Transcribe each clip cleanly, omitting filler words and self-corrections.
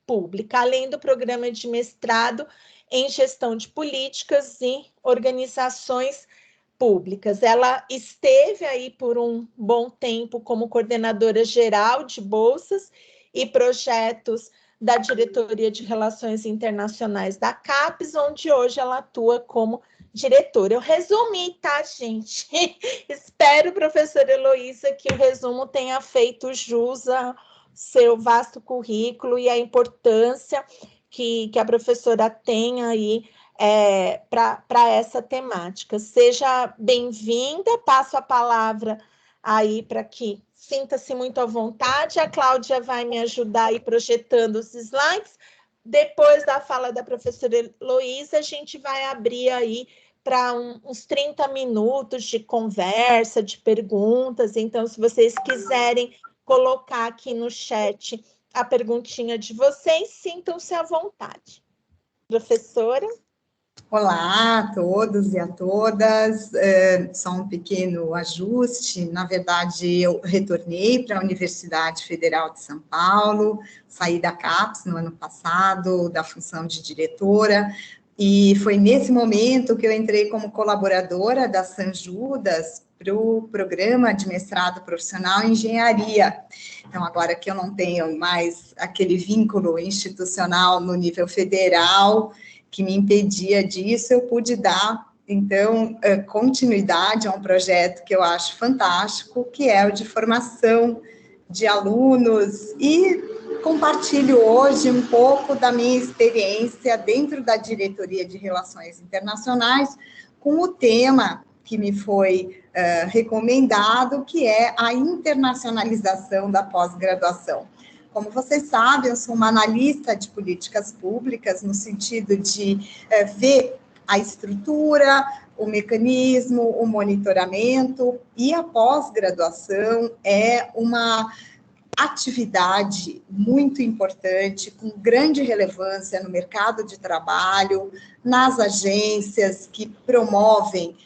pública, além do programa de mestrado em gestão de políticas e organizações públicas. Ela esteve aí por um bom tempo como coordenadora geral de bolsas e projetos da Diretoria de Relações Internacionais da CAPES, onde hoje ela atua como diretora. Eu resumi, tá, gente? Espero, professora Heloísa, que o resumo tenha feito jus ao seu vasto currículo e a importância que a professora tem aí para essa temática. Seja bem-vinda, passo a palavra aí para que sinta-se muito à vontade. A Cláudia vai me ajudar aí projetando os slides. Depois da fala da professora Heloísa, a gente vai abrir aí para uns 30 minutos de conversa, de perguntas. Então, se vocês quiserem colocar aqui no chat a perguntinha de vocês, sintam-se à vontade. Professora? Olá a todos e a todas, só um pequeno ajuste. Na verdade, eu retornei para a Universidade Federal de São Paulo, saí da CAPES no ano passado, da função de diretora, e foi nesse momento que eu entrei como colaboradora da San Judas para o programa de mestrado profissional em engenharia. Então, agora que eu não tenho mais aquele vínculo institucional no nível federal, que me impedia disso, eu pude dar, então, continuidade a um projeto que eu acho fantástico, que é o de formação de alunos, e compartilho hoje um pouco da minha experiência dentro da Diretoria de Relações Internacionais, com o tema que me foi recomendado, que é a internacionalização da pós-graduação. Como vocês sabem, eu sou uma analista de políticas públicas, no sentido de ver a estrutura, o mecanismo, o monitoramento, e a pós-graduação é uma atividade muito importante, com grande relevância no mercado de trabalho, nas agências que promovem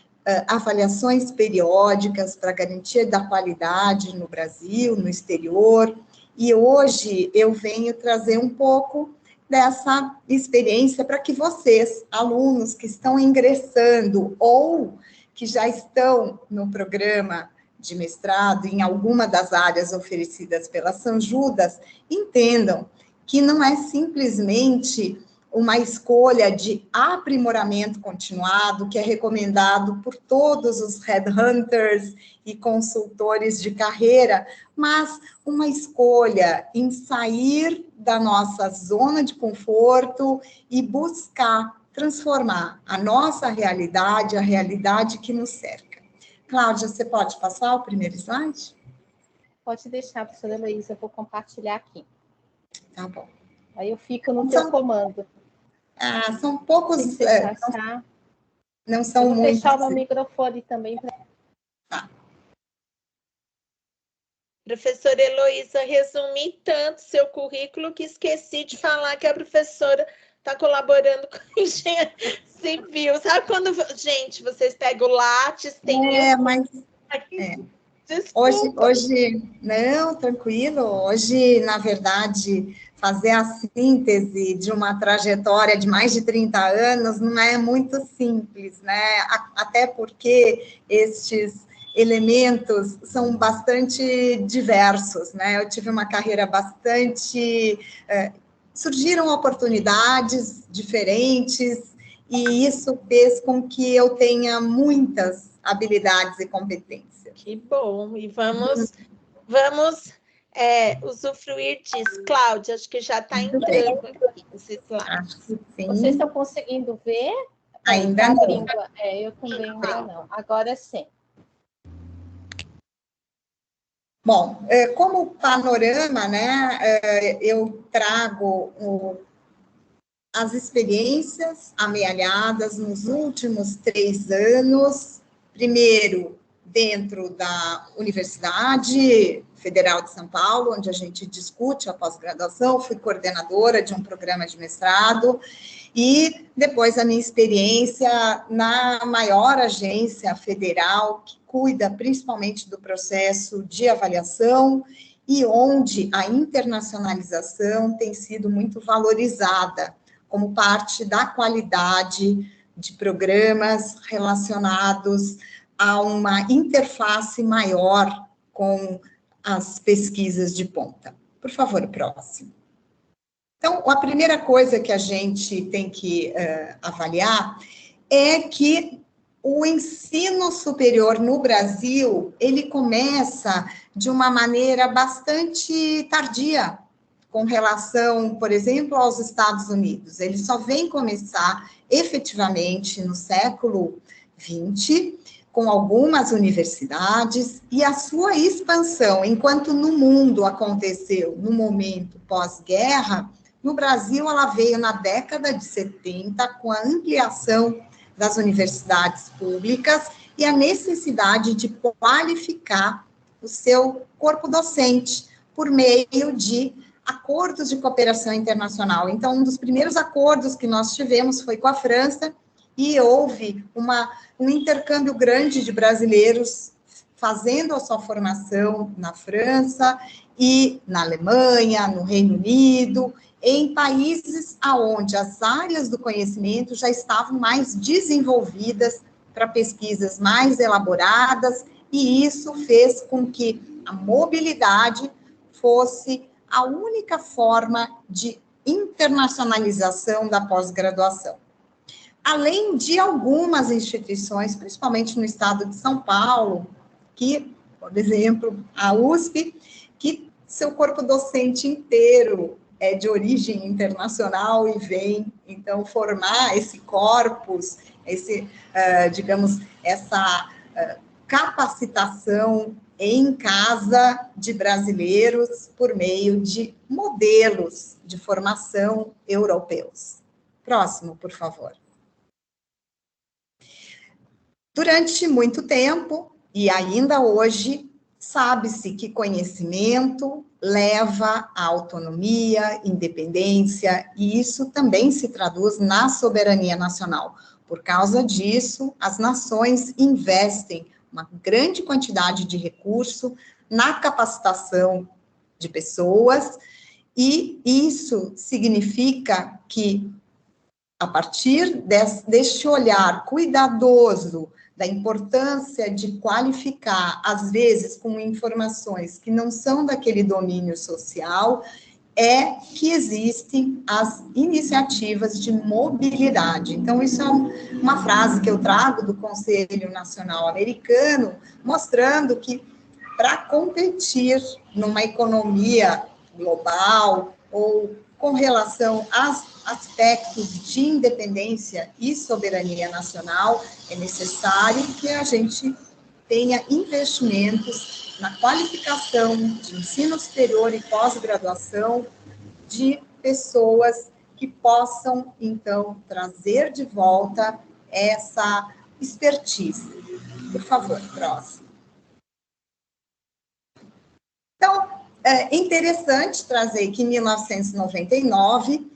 avaliações periódicas para garantia da qualidade no Brasil, no exterior. E hoje eu venho trazer um pouco dessa experiência para que vocês, alunos que estão ingressando ou que já estão no programa de mestrado em alguma das áreas oferecidas pela San Judas, entendam que não é simplesmente uma escolha de aprimoramento continuado, que é recomendado por todos os headhunters e consultores de carreira, mas uma escolha em sair da nossa zona de conforto e buscar transformar a nossa realidade, a realidade que nos cerca. Cláudia, você pode passar o primeiro slide? Pode deixar, professora Heloísa, eu vou compartilhar aqui. Tá bom. Aí eu fico no teu comando. São poucos... não são muitos. Vou fechar o meu microfone também. Tá. Professora Heloísa, resumi tanto seu currículo que esqueci de falar que a professora está colaborando com a engenharia civil. Sabe quando... Gente, vocês pegam o Lattes, tem Hoje, não, tranquilo. Hoje, na verdade, fazer a síntese de uma trajetória de mais de 30 anos não é muito simples, né? Até porque estes elementos são bastante diversos, né? Eu tive uma carreira bastante... surgiram oportunidades diferentes, e isso fez com que eu tenha muitas habilidades e competências. Que bom, e vamos usufruir disso. Cláudia, acho que já está entrando aqui esse slide. Vocês estão conseguindo ver? Ainda não. Eu também ainda não. Agora sim. Bom, como panorama, né, eu trago as experiências amealhadas nos últimos 3 anos, primeiro dentro da Universidade Federal de São Paulo, onde a gente discute a pós-graduação, fui coordenadora de um programa de mestrado, e depois a minha experiência na maior agência federal, que cuida principalmente do processo de avaliação, e onde a internacionalização tem sido muito valorizada como parte da qualidade de programas relacionados a uma interface maior com as pesquisas de ponta. Por favor, próximo. Então, a primeira coisa que a gente tem que avaliar é que o ensino superior no Brasil, ele começa de uma maneira bastante tardia, com relação, por exemplo, aos Estados Unidos. Ele só vem começar efetivamente no século XX, com algumas universidades, e a sua expansão, enquanto no mundo aconteceu no momento pós-guerra, no Brasil ela veio na década de 70, com a ampliação das universidades públicas e a necessidade de qualificar o seu corpo docente por meio de acordos de cooperação internacional. Então, um dos primeiros acordos que nós tivemos foi com a França, e houve um intercâmbio grande de brasileiros fazendo a sua formação na França e na Alemanha, no Reino Unido, em países onde as áreas do conhecimento já estavam mais desenvolvidas para pesquisas mais elaboradas, e isso fez com que a mobilidade fosse a única forma de internacionalização da pós-graduação. Além de algumas instituições, principalmente no estado de São Paulo, que, por exemplo, a USP, que seu corpo docente inteiro é de origem internacional e vem, então, formar esse corpus, digamos, essa capacitação em casa de brasileiros por meio de modelos de formação europeus. Próximo, por favor. Durante muito tempo, e ainda hoje, sabe-se que conhecimento leva à autonomia, independência, e isso também se traduz na soberania nacional. Por causa disso, as nações investem uma grande quantidade de recurso na capacitação de pessoas, e isso significa que, a partir deste olhar cuidadoso da importância de qualificar, às vezes com informações que não são daquele domínio social, é que existem as iniciativas de mobilidade. Então, isso é uma frase que eu trago do Conselho Nacional Americano, mostrando que para competir numa economia global ou com relação aos aspectos de independência e soberania nacional, é necessário que a gente tenha investimentos na qualificação de ensino superior e pós-graduação de pessoas que possam, então, trazer de volta essa expertise. Por favor, próximo. Então, é interessante trazer que em 1999,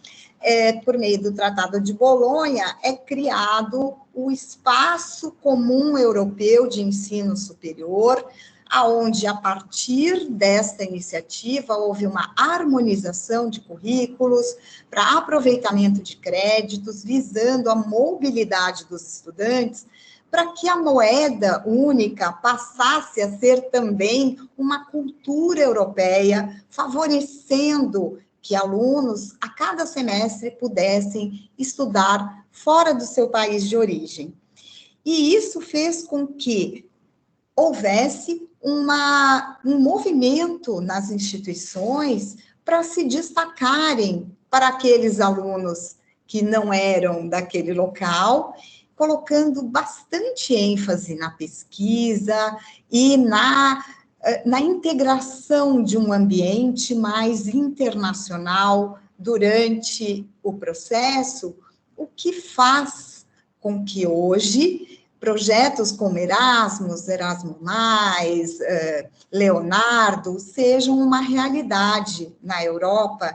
por meio do Tratado de Bolonha, é criado o Espaço Comum Europeu de Ensino Superior, aonde, a partir desta iniciativa, houve uma harmonização de currículos para aproveitamento de créditos, visando a mobilidade dos estudantes, para que a moeda única passasse a ser também uma cultura europeia, favorecendo que alunos, a cada semestre, pudessem estudar fora do seu país de origem. E isso fez com que houvesse um movimento nas instituições para se destacarem para aqueles alunos que não eram daquele local, colocando bastante ênfase na pesquisa e na integração de um ambiente mais internacional durante o processo, o que faz com que hoje projetos como Erasmus, Erasmus+, Leonardo, sejam uma realidade na Europa.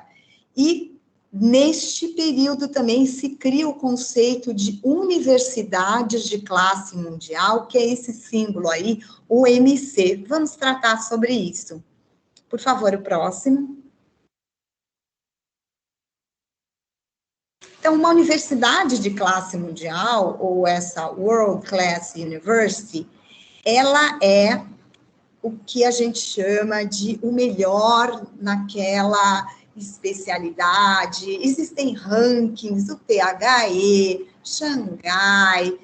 E neste período também se cria o conceito de universidades de classe mundial, que é esse símbolo aí, o MC. Vamos tratar sobre isso. Por favor, o próximo. Então, uma universidade de classe mundial, ou essa World Class University, ela é o que a gente chama de o melhor naquela especialidade. Existem rankings, o THE, Xangai,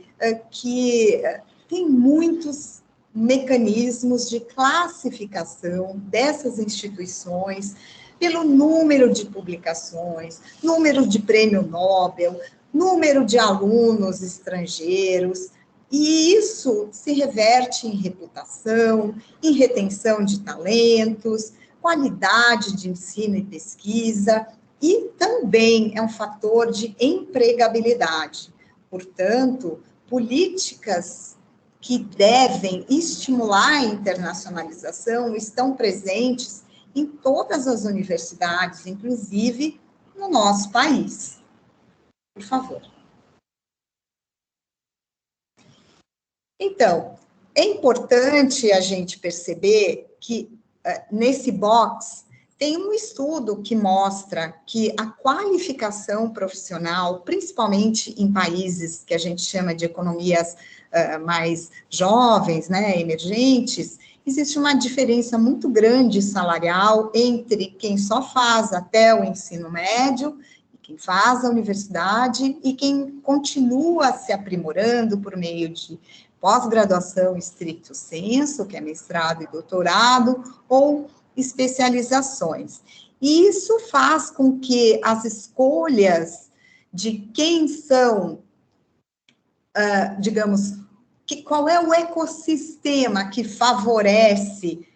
que tem muitos mecanismos de classificação dessas instituições pelo número de publicações, número de prêmio Nobel, número de alunos estrangeiros, e isso se reverte em reputação, em retenção de talentos, qualidade de ensino e pesquisa, e também é um fator de empregabilidade. Portanto, políticas que devem estimular a internacionalização estão presentes em todas as universidades, inclusive no nosso país. Por favor. Então, é importante a gente perceber que nesse box tem um estudo que mostra que a qualificação profissional, principalmente em países que a gente chama de economias mais jovens, né, emergentes, existe uma diferença muito grande salarial entre quem só faz até o ensino médio, quem faz a universidade e quem continua se aprimorando por meio de pós-graduação estricto sensu, que é mestrado e doutorado, ou especializações. E isso faz com que as escolhas de quem são, digamos, qual é o ecossistema que favorece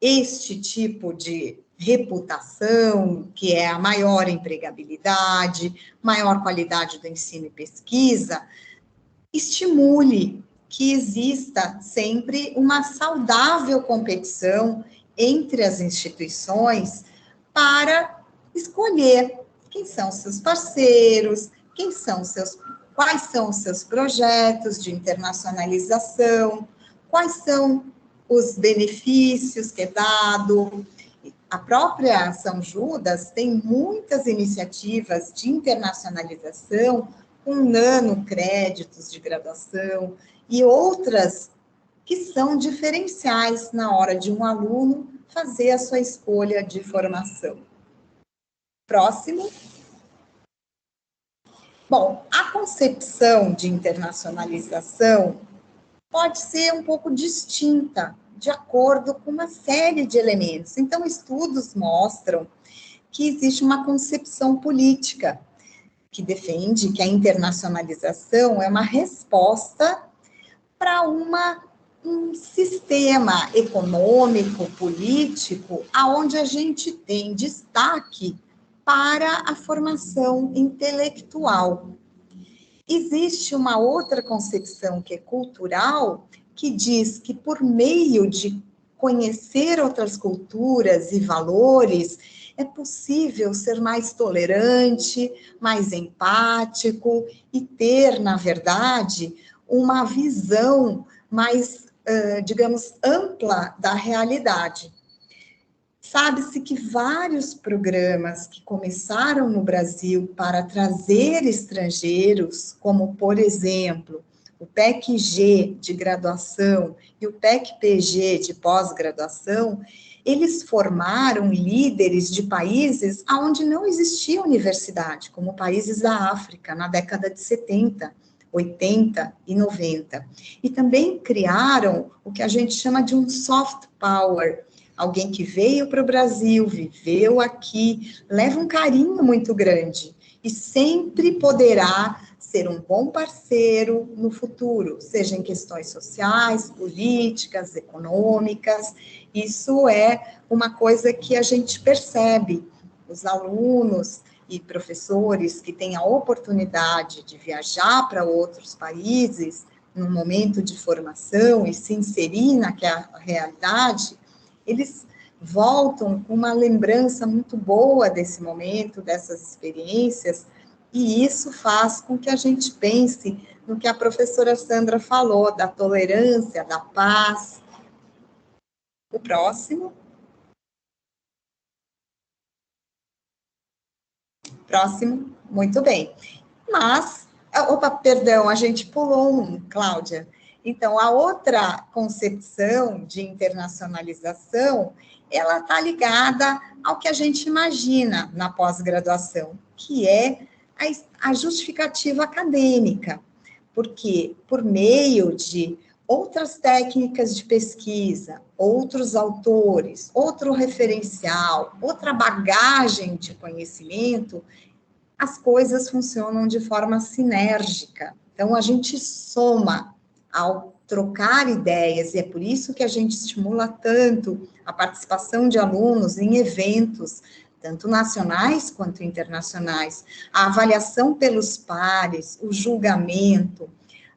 este tipo de reputação, que é a maior empregabilidade, maior qualidade do ensino e pesquisa, estimule que exista sempre uma saudável competição entre as instituições para escolher quem são seus parceiros, quais são os seus projetos de internacionalização, quais são os benefícios que é dado. A própria São Judas tem muitas iniciativas de internacionalização com nanocréditos de graduação e outras que são diferenciais na hora de um aluno fazer a sua escolha de formação. Próximo. Bom, a concepção de internacionalização pode ser um pouco distinta, de acordo com uma série de elementos. Então, estudos mostram que existe uma concepção política que defende que a internacionalização é uma resposta para um sistema econômico, político, aonde a gente tem destaque para a formação intelectual. Existe uma outra concepção que é cultural, que diz que por meio de conhecer outras culturas e valores, é possível ser mais tolerante, mais empático e ter, na verdade, uma visão mais, digamos, ampla da realidade. Sabe-se que vários programas que começaram no Brasil para trazer estrangeiros, como, por exemplo, o PEC-G de graduação e o PEC-PG de pós-graduação, eles formaram líderes de países onde não existia universidade, como países da África, na década de 70, 80 e 90. E também criaram o que a gente chama de um soft power, alguém que veio para o Brasil, viveu aqui, leva um carinho muito grande e sempre poderá ser um bom parceiro no futuro, seja em questões sociais, políticas, econômicas. Isso é uma coisa que a gente percebe. Os alunos e professores que têm a oportunidade de viajar para outros países num momento de formação e se inserir naquela realidade, eles voltam com uma lembrança muito boa desse momento, dessas experiências, e isso faz com que a gente pense no que a professora Sandra falou, da tolerância, da paz. O próximo. Próximo, muito bem. Mas, opa, perdão, a gente pulou um, Cláudia. Então, a outra concepção de internacionalização, ela está ligada ao que a gente imagina na pós-graduação, que é a justificativa acadêmica, porque por meio de outras técnicas de pesquisa, outros autores, outro referencial, outra bagagem de conhecimento, as coisas funcionam de forma sinérgica. Então, a gente soma ao trocar ideias, e é por isso que a gente estimula tanto a participação de alunos em eventos, tanto nacionais quanto internacionais, a avaliação pelos pares, o julgamento,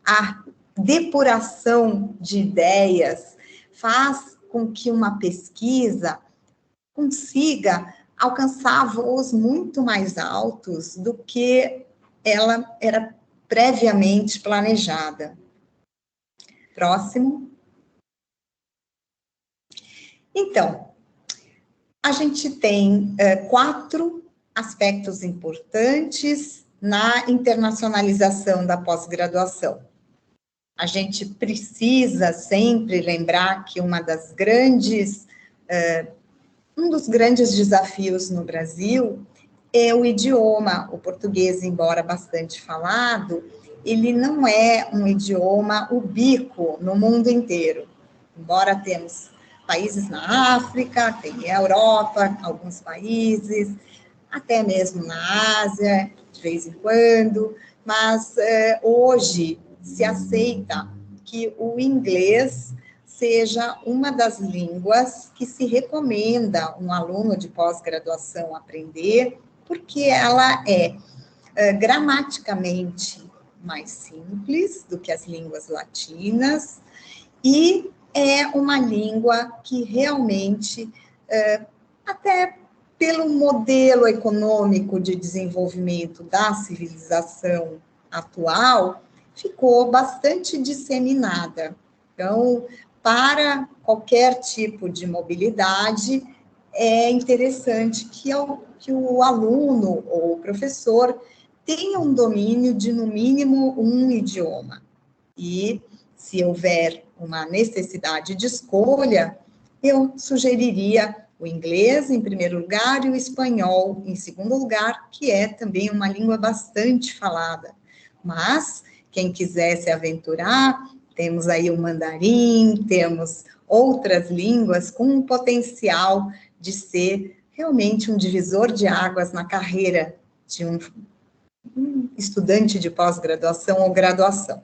a depuração de ideias, faz com que uma pesquisa consiga alcançar voos muito mais altos do que ela era previamente planejada. Próximo. Então, a gente tem 4 aspectos importantes na internacionalização da pós-graduação. A gente precisa sempre lembrar que um dos grandes desafios no Brasil é o idioma. O português, embora bastante falado, ele não é um idioma ubíquo no mundo inteiro. Embora temos países na África, tem a Europa, alguns países, até mesmo na Ásia, de vez em quando, mas hoje se aceita que o inglês seja uma das línguas que se recomenda um aluno de pós-graduação aprender, porque ela é gramaticamente mais simples do que as línguas latinas e é uma língua que realmente, até pelo modelo econômico de desenvolvimento da civilização atual, ficou bastante disseminada. Então, para qualquer tipo de mobilidade, é interessante que o aluno ou o professor tenha um domínio de, no mínimo, um idioma. E, se houver uma necessidade de escolha, eu sugeriria o inglês, em primeiro lugar, e o espanhol, em segundo lugar, que é também uma língua bastante falada. Mas, quem quiser se aventurar, temos aí o mandarim, temos outras línguas com um potencial de ser realmente um divisor de águas na carreira de um estudante de pós-graduação ou graduação.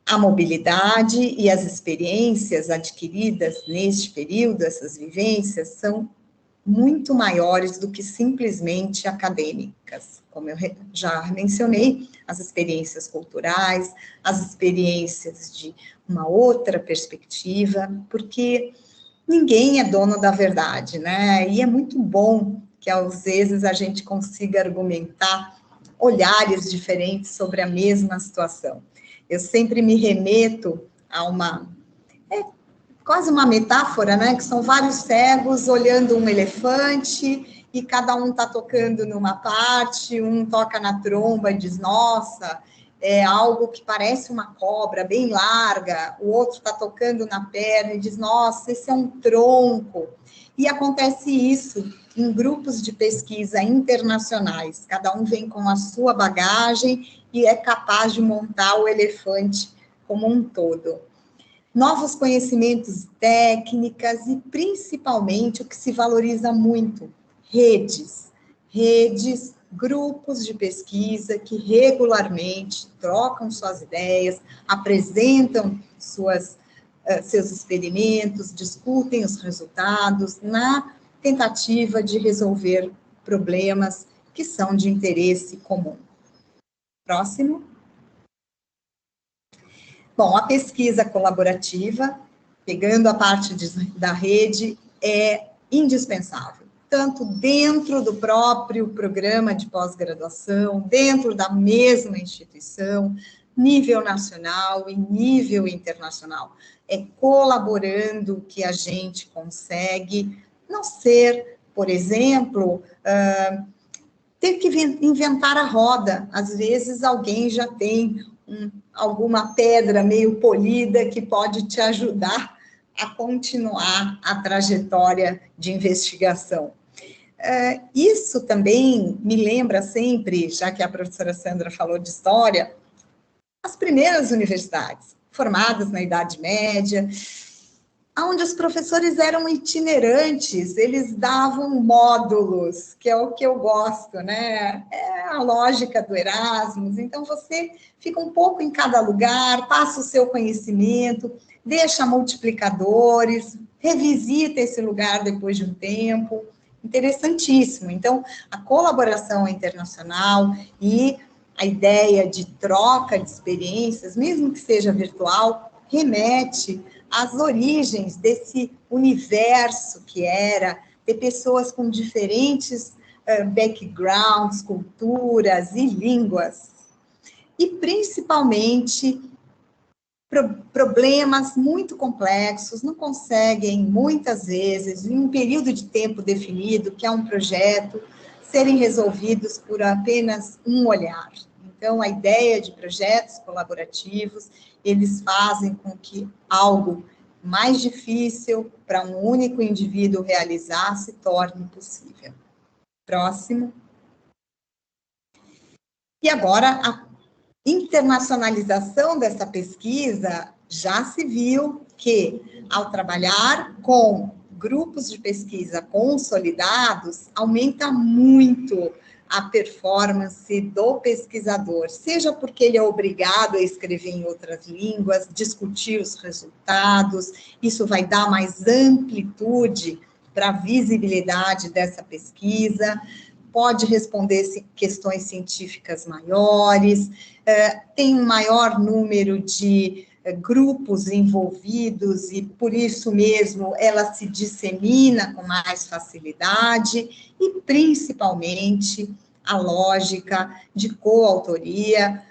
A mobilidade e as experiências adquiridas neste período, essas vivências, são muito maiores do que simplesmente acadêmicas. Como eu já mencionei, as experiências culturais, as experiências de uma outra perspectiva, porque ninguém é dono da verdade, né? E é muito bom que, às vezes, a gente consiga argumentar olhares diferentes sobre a mesma situação. Eu sempre me remeto a quase uma metáfora, né? Que são vários cegos olhando um elefante e cada um está tocando numa parte, um toca na tromba e diz, nossa, é algo que parece uma cobra bem larga, o outro está tocando na perna e diz, nossa, esse é um tronco. E acontece isso em grupos de pesquisa internacionais, cada um vem com a sua bagagem e é capaz de montar o elefante como um todo. Novos conhecimentos, técnicas e, principalmente, o que se valoriza muito, redes, grupos de pesquisa que regularmente trocam suas ideias, apresentam seus experimentos, discutem os resultados na tentativa de resolver problemas que são de interesse comum. Próximo. Bom, a pesquisa colaborativa, pegando a parte da rede, é indispensável, tanto dentro do próprio programa de pós-graduação, dentro da mesma instituição, nível nacional e nível internacional. É colaborando que a gente consegue não ser, por exemplo, ter que inventar a roda. Às vezes alguém já tem alguma pedra meio polida que pode te ajudar a continuar a trajetória de investigação. Isso também me lembra sempre, já que a professora Sandra falou de história, as primeiras universidades, formadas na Idade Média, onde os professores eram itinerantes, eles davam módulos, que é o que eu gosto, né? É a lógica do Erasmus. Então, você fica um pouco em cada lugar, passa o seu conhecimento, deixa multiplicadores, revisita esse lugar depois de um tempo. Interessantíssimo. Então, a colaboração internacional e a ideia de troca de experiências, mesmo que seja virtual, remete às origens desse universo que era ter pessoas com diferentes backgrounds, culturas e línguas. E, principalmente, problemas muito complexos, não conseguem, muitas vezes, em um período de tempo definido, que é um projeto, serem resolvidos por apenas um olhar. Então, a ideia de projetos colaborativos, eles fazem com que algo mais difícil para um único indivíduo realizar se torne possível. Próximo. E agora, a internacionalização dessa pesquisa, já se viu que, ao trabalhar com grupos de pesquisa consolidados, aumenta muito a performance do pesquisador, seja porque ele é obrigado a escrever em outras línguas, discutir os resultados, isso vai dar mais amplitude para a visibilidade dessa pesquisa, pode responder questões científicas maiores, tem um maior número de grupos envolvidos e, por isso mesmo, ela se dissemina com mais facilidade e, principalmente, a lógica de coautoria.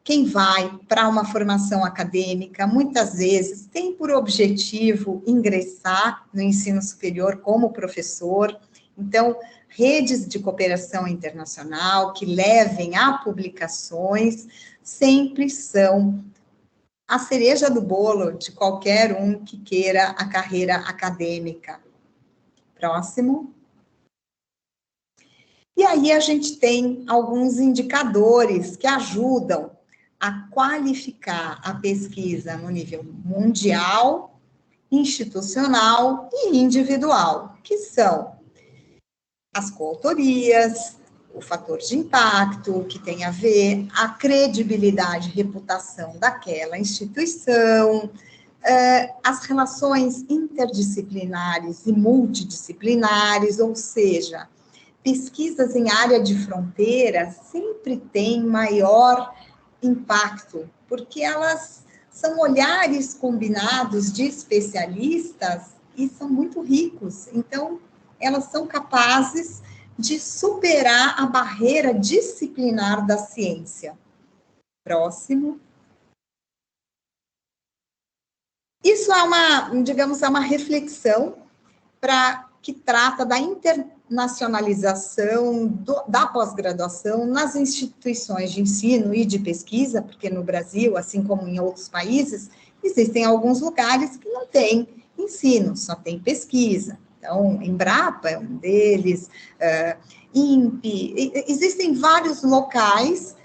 Quem vai para uma formação acadêmica, muitas vezes, tem por objetivo ingressar no ensino superior como professor. Então, redes de cooperação internacional que levem a publicações sempre são a cereja do bolo de qualquer um que queira a carreira acadêmica. Próximo. E aí a gente tem alguns indicadores que ajudam a qualificar a pesquisa no nível mundial, institucional e individual, que são as coautorias, o fator de impacto, que tem a ver a credibilidade e reputação daquela instituição, as relações interdisciplinares e multidisciplinares, ou seja, pesquisas em área de fronteira sempre têm maior impacto, porque elas são olhares combinados de especialistas e são muito ricos. Então, elas são capazes de superar a barreira disciplinar da ciência. Próximo. Isso é uma reflexão que trata da internacionalização da pós-graduação nas instituições de ensino e de pesquisa, porque no Brasil, assim como em outros países, existem alguns lugares que não tem ensino, só tem pesquisa. Então, Embrapa é um deles, INPE, existem vários locais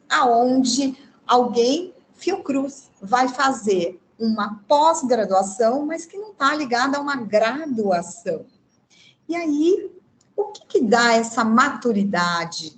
aonde alguém, Fiocruz, vai fazer uma pós-graduação, mas que não está ligada a uma graduação. E aí, o que dá essa maturidade?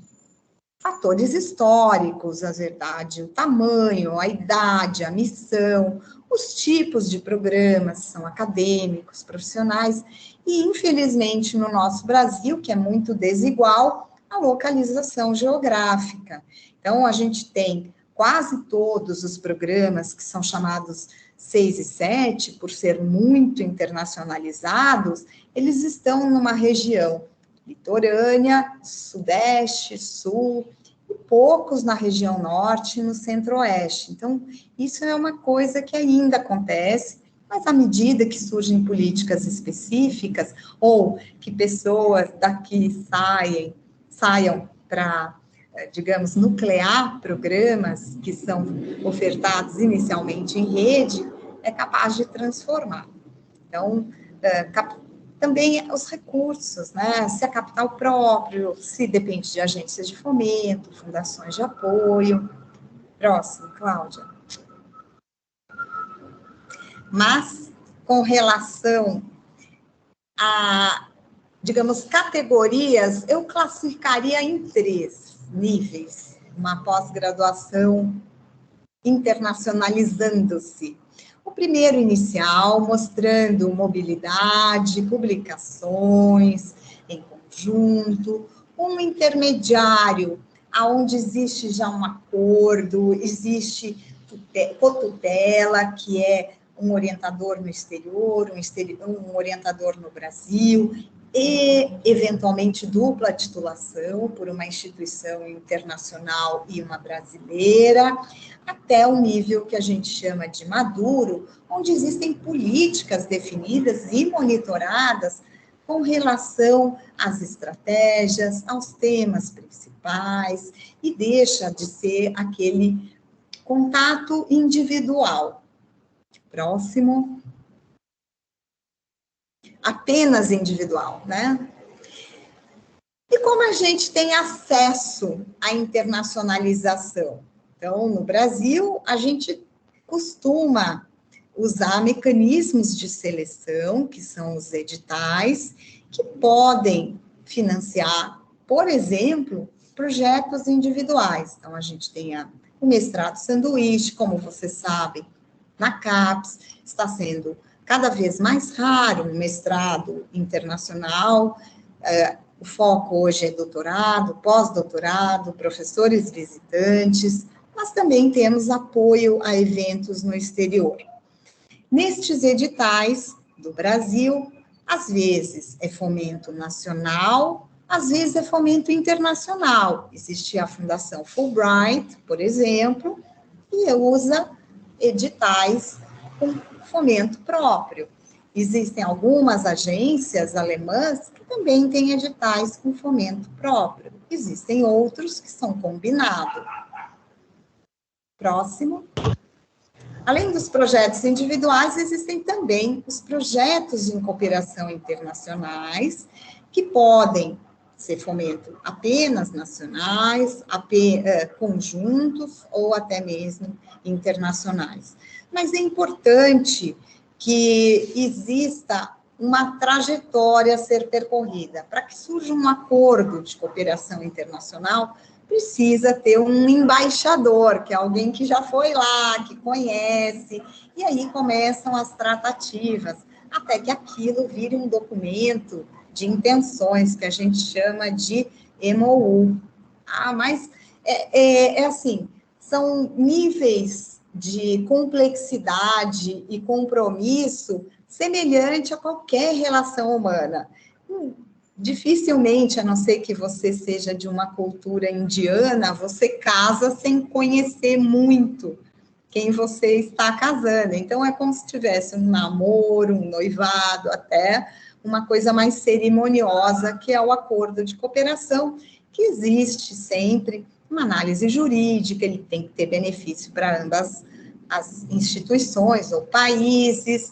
Fatores históricos, a verdade, o tamanho, a idade, a missão, os tipos de programas, são acadêmicos, profissionais, e, infelizmente, no nosso Brasil, que é muito desigual, a localização geográfica. Então, a gente tem quase todos os programas que são chamados 6 e 7, por ser muito internacionalizados, eles estão numa região litorânea, sudeste, sul, e poucos na região norte e no centro-oeste. Então, isso é uma coisa que ainda acontece, mas à medida que surgem políticas específicas, ou que pessoas daqui saiam para, digamos, nuclear programas que são ofertados inicialmente em rede, é capaz de transformar. Então, também os recursos, né? Se é capital próprio, se depende de agências de fomento, fundações de apoio. Próximo, Cláudia. Mas, com relação a, digamos, categorias, eu classificaria em 3 níveis. Uma pós-graduação internacionalizando-se. O primeiro inicial, mostrando mobilidade, publicações em conjunto. Um intermediário, onde existe já um acordo, existe cotutela, que é um orientador no exterior, um orientador no Brasil, e, eventualmente, dupla titulação por uma instituição internacional e uma brasileira, até o nível que a gente chama de maduro, onde existem políticas definidas e monitoradas com relação às estratégias, aos temas principais, e deixa de ser aquele contato individual. Próximo. Apenas individual, né? E como a gente tem acesso à internacionalização? Então, no Brasil, a gente costuma usar mecanismos de seleção, que são os editais, que podem financiar, por exemplo, projetos individuais. Então, a gente tem o mestrado sanduíche, como você sabe, na CAPES, está sendo cada vez mais raro um mestrado internacional. O foco hoje é doutorado, pós-doutorado, professores visitantes, mas também temos apoio a eventos no exterior. Nestes editais do Brasil, às vezes é fomento nacional, às vezes é fomento internacional. Existe a Fundação Fulbright, por exemplo, que usa editais com fomento próprio. Existem algumas agências alemãs que também têm editais com fomento próprio. Existem outros que são combinados. Próximo. Além dos projetos individuais, existem também os projetos de cooperação internacionais, que podem ser fomento apenas nacionais, conjuntos ou até mesmo internacionais. Mas é importante que exista uma trajetória a ser percorrida. Para que surja um acordo de cooperação internacional, precisa ter um embaixador, que é alguém que já foi lá, que conhece, e aí começam as tratativas, até que aquilo vire um documento de intenções, que a gente chama de MOU. Mas é assim, são níveis de complexidade e compromisso semelhante a qualquer relação humana. Dificilmente, a não ser que você seja de uma cultura indiana, você casa sem conhecer muito quem você está casando. Então, é como se tivesse um namoro, um noivado, até uma coisa mais cerimoniosa, que é o acordo de cooperação, que existe sempre uma análise jurídica, ele tem que ter benefício para ambas as instituições ou países,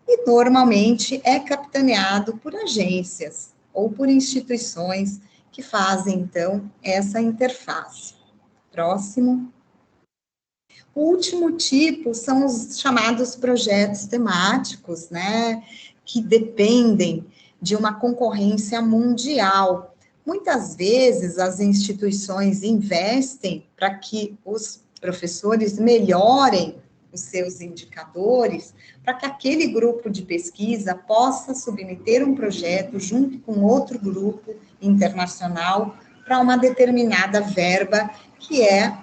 e normalmente é capitaneado por agências ou por instituições que fazem, então, essa interface. Próximo. O último tipo são os chamados projetos temáticos, né, que dependem de uma concorrência mundial. Muitas vezes as instituições investem para que os professores melhorem os seus indicadores, para que aquele grupo de pesquisa possa submeter um projeto junto com outro grupo internacional para uma determinada verba que é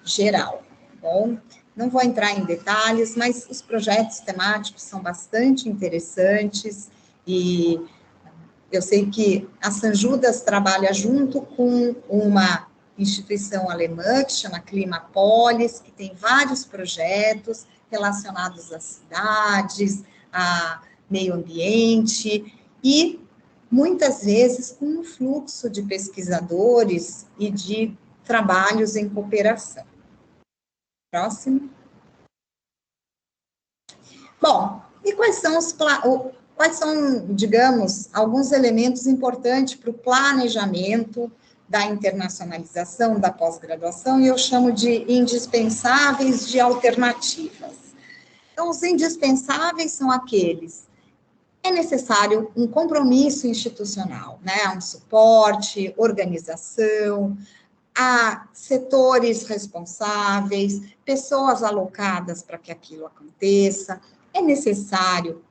geral. Bom, não vou entrar em detalhes, mas os projetos temáticos são bastante interessantes e eu sei que a San Judas trabalha junto com uma instituição alemã que chama Climapolis, que tem vários projetos relacionados às cidades, a meio ambiente, e muitas vezes com um fluxo de pesquisadores e de trabalhos em cooperação. Próximo. Bom, e quais são, digamos, alguns elementos importantes para o planejamento da internacionalização da pós-graduação, e eu chamo de indispensáveis de alternativas. Então, os indispensáveis são aqueles: é necessário um compromisso institucional, né? Um suporte, organização, há setores responsáveis, pessoas alocadas para que aquilo aconteça, é necessário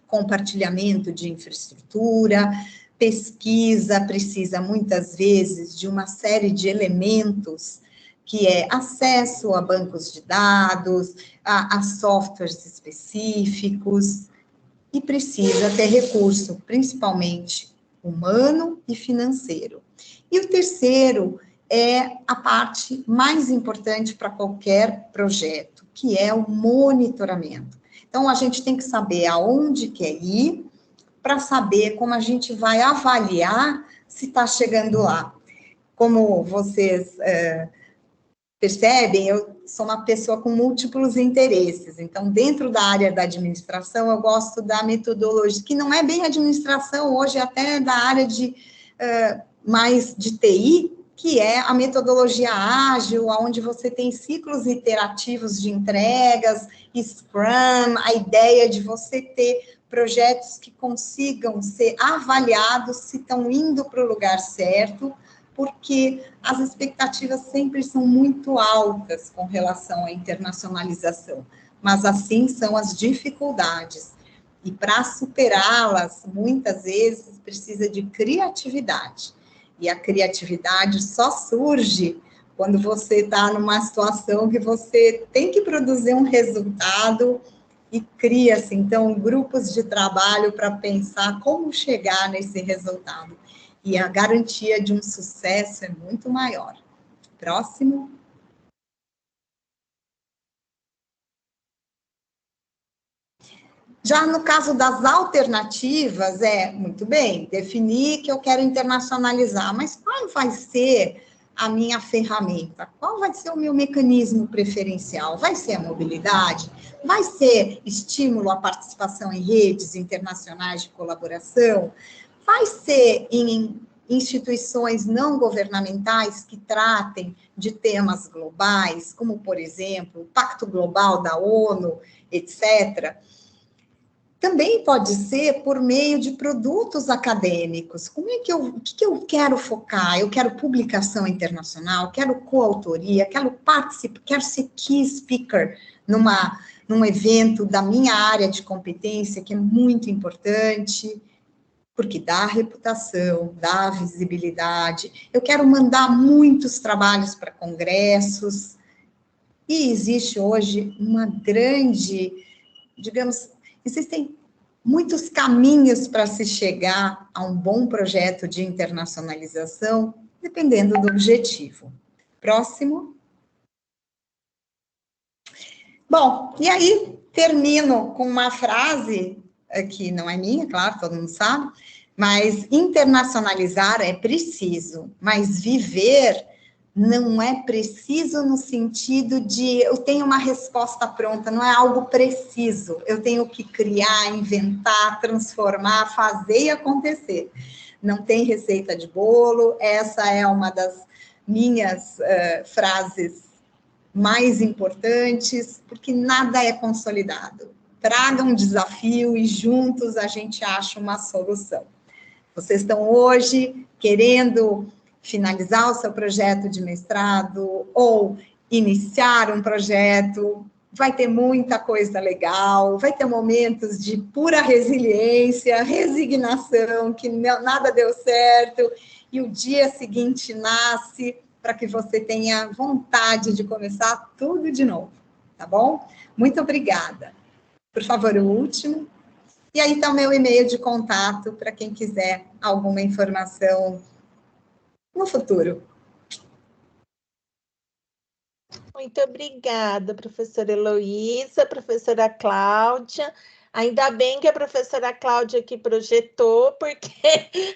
compartilhamento de infraestrutura, pesquisa precisa muitas vezes de uma série de elementos, que é acesso a bancos de dados, a softwares específicos, e precisa ter recurso, principalmente humano e financeiro. E o terceiro é a parte mais importante para qualquer projeto, que é o monitoramento. Então, a gente tem que saber aonde quer ir, para saber como a gente vai avaliar se está chegando lá. Como vocês percebem, eu sou uma pessoa com múltiplos interesses. Então, dentro da área da administração, eu gosto da metodologia, que não é bem administração, hoje até da área de mais de TI, que é a metodologia ágil, onde você tem ciclos iterativos de entregas, Scrum, a ideia de você ter projetos que consigam ser avaliados se estão indo para o lugar certo, porque as expectativas sempre são muito altas com relação à internacionalização, mas assim são as dificuldades. E para superá-las, muitas vezes, precisa de criatividade. E a criatividade só surge quando você está numa situação que você tem que produzir um resultado e cria-se, então, grupos de trabalho para pensar como chegar nesse resultado. E a garantia de um sucesso é muito maior. Próximo. Já no caso das alternativas, muito bem, definir que eu quero internacionalizar, mas qual vai ser a minha ferramenta? Qual vai ser o meu mecanismo preferencial? Vai ser a mobilidade? Vai ser estímulo à participação em redes internacionais de colaboração? Vai ser em instituições não governamentais que tratem de temas globais, como, por exemplo, o Pacto Global da ONU, etc., também pode ser por meio de produtos acadêmicos. O que eu quero focar? Eu quero publicação internacional, quero coautoria, quero ser key speaker num evento da minha área de competência, que é muito importante, porque dá reputação, dá visibilidade. Eu quero mandar muitos trabalhos para congressos. E existe hoje uma grande, digamos, existem muitos caminhos para se chegar a um bom projeto de internacionalização, dependendo do objetivo. Próximo. Bom, e aí termino com uma frase que não é minha, claro, todo mundo sabe, mas internacionalizar é preciso, mas viver não é preciso no sentido de eu tenho uma resposta pronta, não é algo preciso, eu tenho que criar, inventar, transformar, fazer e acontecer. Não tem receita de bolo, essa é uma das minhas frases mais importantes, porque nada é consolidado. Traga um desafio e juntos a gente acha uma solução. Vocês estão hoje querendo finalizar o seu projeto de mestrado ou iniciar um projeto, vai ter muita coisa legal, vai ter momentos de pura resiliência, resignação, que nada deu certo, e o dia seguinte nasce para que você tenha vontade de começar tudo de novo, tá bom? Muito obrigada. Por favor, o último. E aí está o meu e-mail de contato para quem quiser alguma informação no futuro. Muito obrigada, professora Heloísa, professora Cláudia. Ainda bem que a professora Cláudia que projetou, porque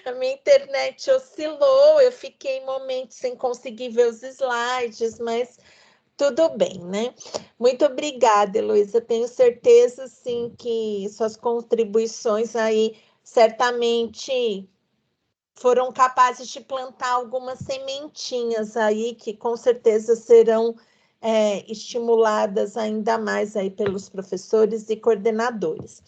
a minha internet oscilou, eu fiquei momentos sem conseguir ver os slides, mas tudo bem, né? Muito obrigada, Heloísa. Tenho certeza, sim, que suas contribuições aí certamente foram capazes de plantar algumas sementinhas aí que com certeza serão estimuladas ainda mais aí pelos professores e coordenadores.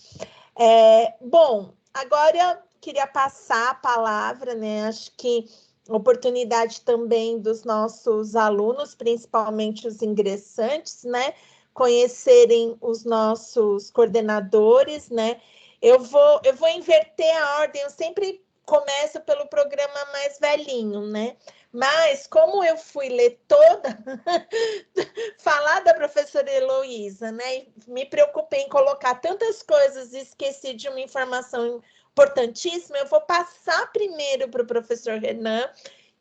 Bom, agora eu queria passar a palavra, né? Acho que oportunidade também dos nossos alunos, principalmente os ingressantes, né? Conhecerem os nossos coordenadores, né? Eu vou inverter a ordem, eu sempre começo pelo programa mais velhinho, né? Mas, como eu fui ler toda, falar da professora Heloísa, né? Me preocupei em colocar tantas coisas e esqueci de uma informação importantíssima, eu vou passar primeiro para o professor Renan,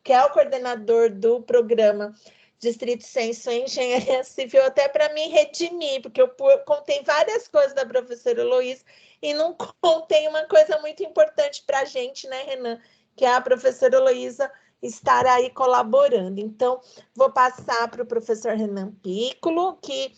que é o coordenador do programa Distrito Senso em Engenharia Civil, até para me redimir, porque eu contei várias coisas da professora Heloísa e não contei uma coisa muito importante para a gente, né, Renan? Que é a professora Heloísa estar aí colaborando. Então, vou passar para o professor Renan Piccolo, que,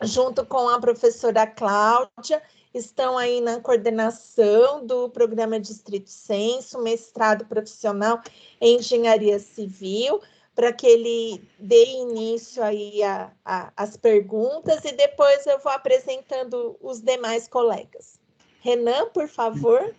junto com a professora Cláudia, estão aí na coordenação do programa Distrito Senso, mestrado profissional em Engenharia Civil, para que ele dê início aí às perguntas e depois eu vou apresentando os demais colegas. Renan, por favor.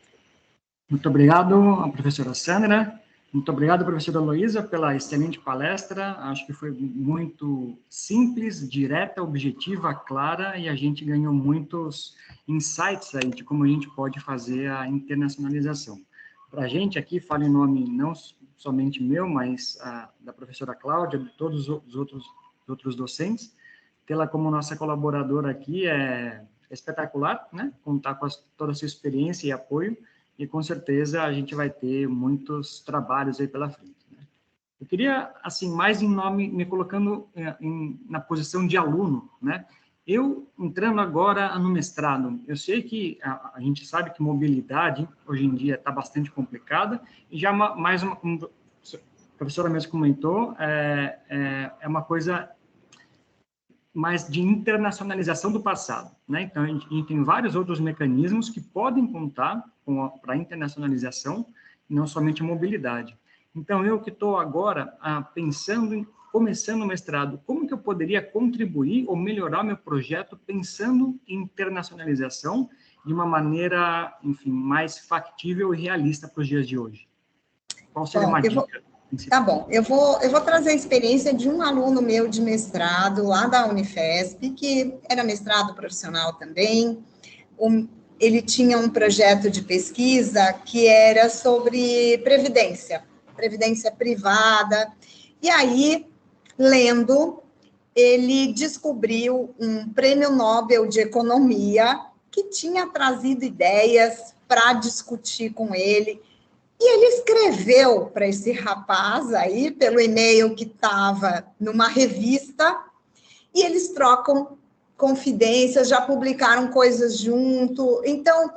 Muito obrigado, professora Sandra. Muito obrigado, professora Heloísa, pela excelente palestra. Acho que foi muito simples, direta, objetiva, clara, e a gente ganhou muitos insights aí de como a gente pode fazer a internacionalização. Para a gente aqui, falo em nome não somente meu, mas da professora Cláudia, de todos os outros docentes, tê-la como nossa colaboradora aqui é espetacular, né? Contar com toda a sua experiência e apoio, e com certeza a gente vai ter muitos trabalhos aí pela frente, né? Eu queria, assim, mais em nome, me colocando na posição de aluno, né? Eu, entrando agora no mestrado, eu sei que a gente sabe que mobilidade, hoje em dia, está bastante complicada, e já como a professora mesmo comentou, é uma coisa mais de internacionalização do passado, né? Então, a gente tem vários outros mecanismos que podem contar para a internacionalização, não somente a mobilidade. Então, eu que estou agora pensando em, começando o mestrado, como que eu poderia contribuir ou melhorar meu projeto pensando em internacionalização de uma maneira, enfim, mais factível e realista para os dias de hoje? Qual seria uma dica? Tá bom, eu vou trazer a experiência de um aluno meu de mestrado lá da Unifesp, que era mestrado profissional também. Ele tinha um projeto de pesquisa que era sobre previdência privada. E aí, lendo, ele descobriu um prêmio Nobel de Economia que tinha trazido ideias para discutir com ele. E ele escreveu para esse rapaz aí, pelo e-mail que estava numa revista, e eles trocam confidências, já publicaram coisas junto. Então,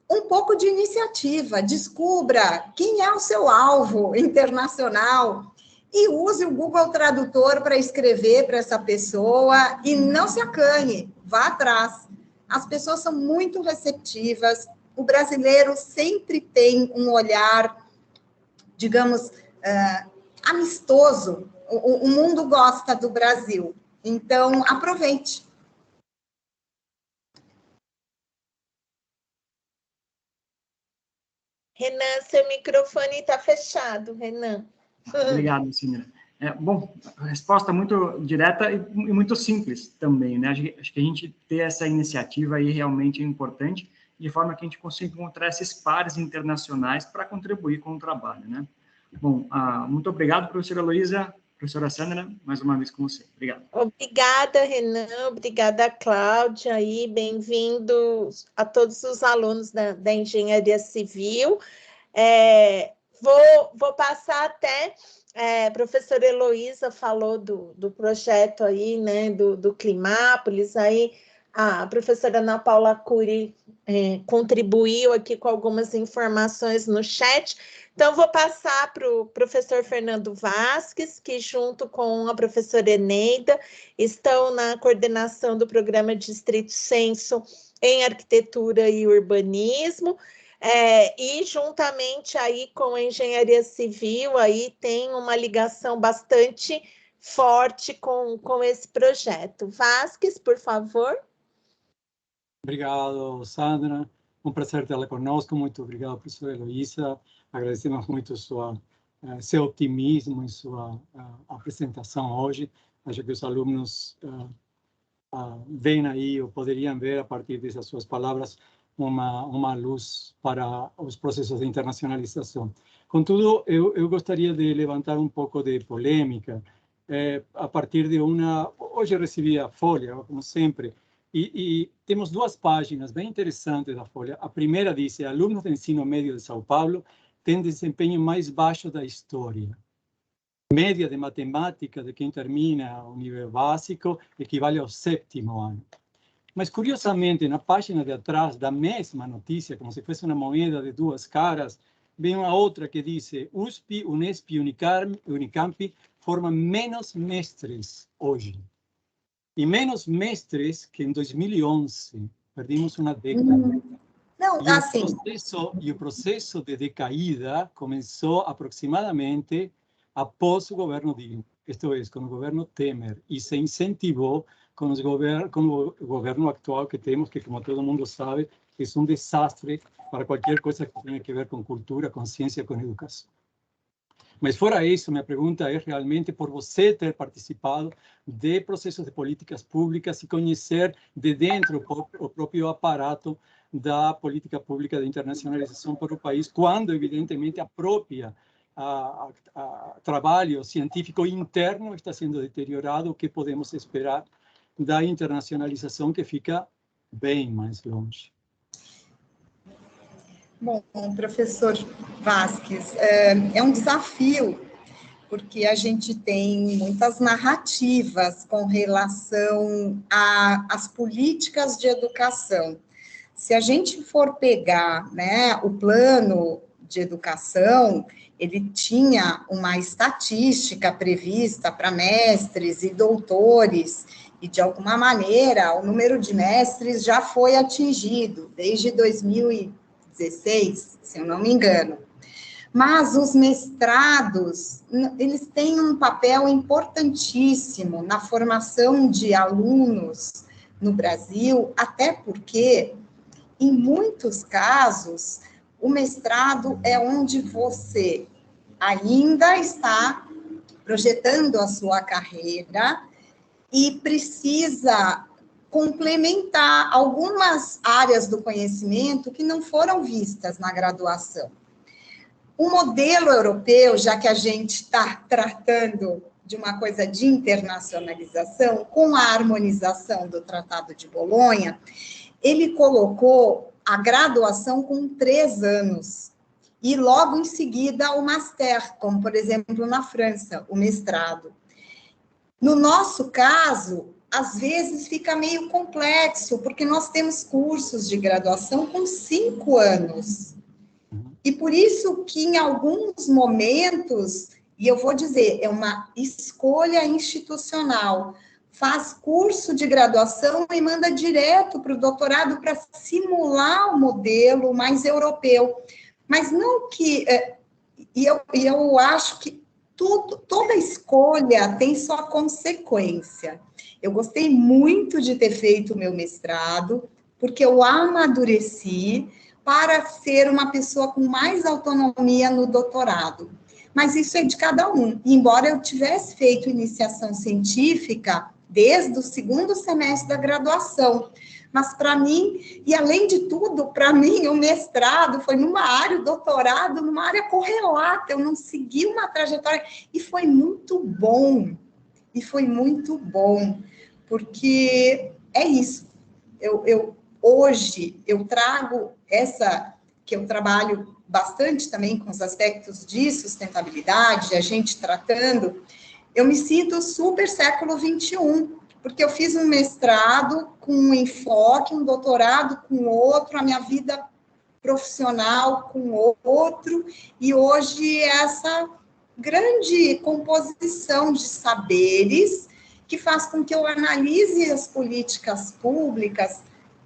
um pouco de iniciativa, descubra quem é o seu alvo internacional e use o Google Tradutor para escrever para essa pessoa e não se acanhe, vá atrás. As pessoas são muito receptivas, o brasileiro sempre tem um olhar, digamos, amistoso. O mundo gosta do Brasil. Então, aproveite. Renan, seu microfone está fechado, Renan. Obrigado, senhora. Bom, a resposta muito direta e muito simples também, né? Acho que a gente ter essa iniciativa aí realmente é importante, de forma que a gente consiga encontrar esses pares internacionais para contribuir com o trabalho, né? Bom, muito obrigado, professora Heloísa, professora Sandra, mais uma vez com você. Obrigado. Obrigada, Renan, obrigada, Cláudia, e bem-vindos a todos os alunos da Engenharia Civil. Vou passar até, a professora Heloísa falou do projeto aí, né, do Climápolis, aí A professora Ana Paula Cury contribuiu aqui com algumas informações no chat. Então, vou passar para o professor Fernando Vasques, que junto com a professora Eneida estão na coordenação do programa Distrito Senso em Arquitetura e Urbanismo, e juntamente aí com a Engenharia Civil, aí tem uma ligação bastante forte com esse projeto. Vasques, por favor. Obrigado, Sandra. Um prazer tê-la conosco. Muito obrigado, professora Heloísa. Agradecemos muito seu otimismo e sua apresentação hoje. Acho que os alunos veem aí, ou poderiam ver, a partir dessas suas palavras, uma luz para os processos de internacionalização. Contudo, eu gostaria de levantar um pouco de polêmica a partir de uma... Hoje eu recebi a Folha, como sempre, e temos duas páginas bem interessantes da Folha. A primeira diz: alunos de ensino médio de São Paulo têm desempenho mais baixo da história. Média de matemática de quem termina o nível básico equivale ao 7º ano. Mas, curiosamente, na página de atrás da mesma notícia, como se fosse uma moeda de duas caras, vem uma outra que diz: USP, Unesp e Unicamp formam menos mestres hoje. E menos mestres que em 2011. Perdimos uma década. Não, assim... E o processo de decaída começou aproximadamente após o governo Dilma, isto é, com o governo Temer, e se incentivou com o governo atual que temos, que, como todo mundo sabe, é um desastre para qualquer coisa que tenha a ver com cultura, com ciência, com educação. Mas, fora isso, minha pergunta é realmente por você ter participado de processos de políticas públicas e conhecer de dentro o próprio aparato da política pública de internacionalização para o país, quando, evidentemente, a própria trabalho científico interno está sendo deteriorado. O que podemos esperar da internacionalização, que fica bem mais longe? Bom, professor Vasques, é um desafio, porque a gente tem muitas narrativas com relação às políticas de educação. Se a gente for pegar, né, o plano de educação, ele tinha uma estatística prevista para mestres e doutores, e, de alguma maneira, o número de mestres já foi atingido desde 2016, se eu não me engano. Mas os mestrados, eles têm um papel importantíssimo na formação de alunos no Brasil, até porque, em muitos casos, o mestrado é onde você ainda está projetando a sua carreira e precisa complementar algumas áreas do conhecimento que não foram vistas na graduação. O modelo europeu, já que a gente está tratando de uma coisa de internacionalização, com a harmonização do Tratado de Bolonha, ele colocou a graduação com 3 anos, e logo em seguida o master, como, por exemplo, na França, o mestrado. No nosso caso, às vezes fica meio complexo, porque nós temos cursos de graduação com 5 anos. E por isso que, em alguns momentos, e eu vou dizer, é uma escolha institucional, faz curso de graduação e manda direto para o doutorado para simular o modelo mais europeu. Mas não que... eu acho que toda escolha tem sua consequência. Eu gostei muito de ter feito o meu mestrado, porque eu amadureci para ser uma pessoa com mais autonomia no doutorado. Mas isso é de cada um. E embora eu tivesse feito iniciação científica desde o 2º semestre da graduação, mas para mim, e além de tudo, para mim, o mestrado foi numa área, o doutorado numa área correlata, eu não segui uma trajetória, e foi muito bom, porque é isso. Hoje, eu trago que eu trabalho bastante também com os aspectos de sustentabilidade, a gente tratando, eu me sinto super século XXI, porque eu fiz um mestrado com um enfoque, um doutorado com outro, a minha vida profissional com outro, e hoje essa grande composição de saberes que faz com que eu analise as políticas públicas,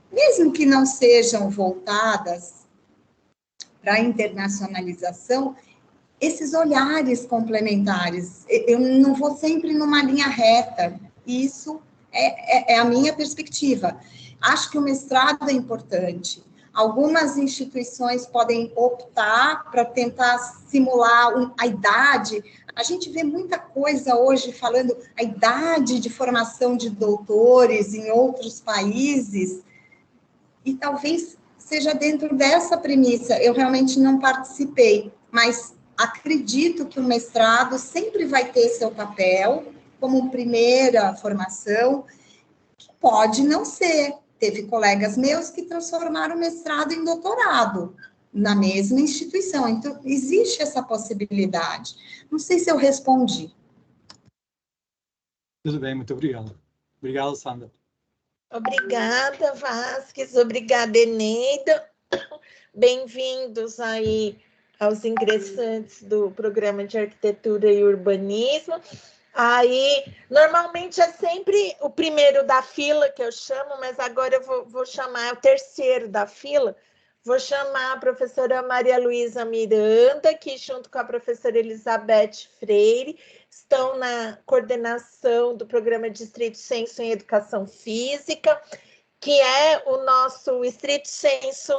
mesmo que não sejam voltadas para a internacionalização, esses olhares complementares. Eu não vou sempre numa linha reta, isso é a minha perspectiva. Acho que o mestrado é importante. Algumas instituições podem optar para tentar simular a idade. A gente vê muita coisa hoje falando a idade de formação de doutores em outros países, e talvez seja dentro dessa premissa. Eu realmente não participei, mas acredito que o mestrado sempre vai ter seu papel como primeira formação, que pode não ser. Teve colegas meus que transformaram o mestrado em doutorado na mesma instituição. Então, existe essa possibilidade. Não sei se eu respondi. Tudo bem, muito obrigado. Obrigado, Sandra. Obrigada, Vasques. Obrigada, Eneida. Bem-vindos aí aos ingressantes do Programa de Arquitetura e Urbanismo. Aí, normalmente é sempre o primeiro da fila que eu chamo, mas agora eu vou chamar o terceiro da fila. Vou chamar a professora Maria Luísa Miranda, que junto com a professora Elizabeth Freire estão na coordenação do programa de Estrito Senso em Educação Física, que é o nosso estrito senso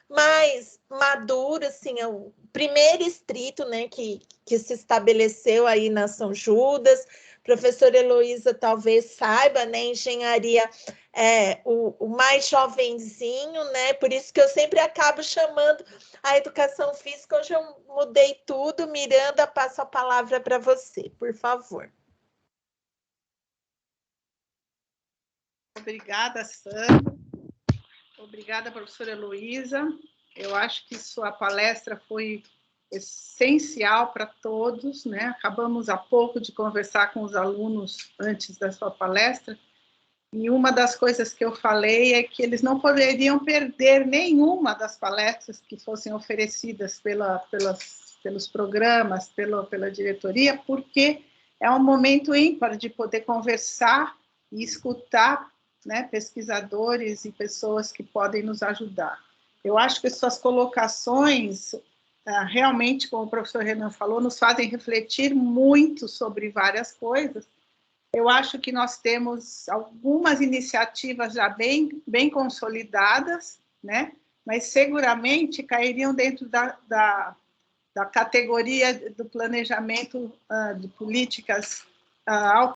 mais maduro, assim, é o primeiro estrito, né, que se estabeleceu aí na São Judas. Professora Heloísa talvez saiba, né, engenharia é o mais jovenzinho, né, por isso que eu sempre acabo chamando a educação física. Hoje eu mudei tudo. Miranda, passo a palavra para você, por favor. Obrigada, Sandra. Obrigada, professora Heloísa. Eu acho que sua palestra foi essencial para todos, né? Acabamos há pouco de conversar com os alunos antes da sua palestra, e uma das coisas que eu falei é que eles não poderiam perder nenhuma das palestras que fossem oferecidas pelos programas, pela diretoria, porque é um momento ímpar de poder conversar e escutar, né, pesquisadores e pessoas que podem nos ajudar. Eu acho que suas colocações, realmente, como o professor Renan falou, nos fazem refletir muito sobre várias coisas. Eu acho que nós temos algumas iniciativas já bem consolidadas, né, mas seguramente cairiam dentro da categoria do planejamento de políticas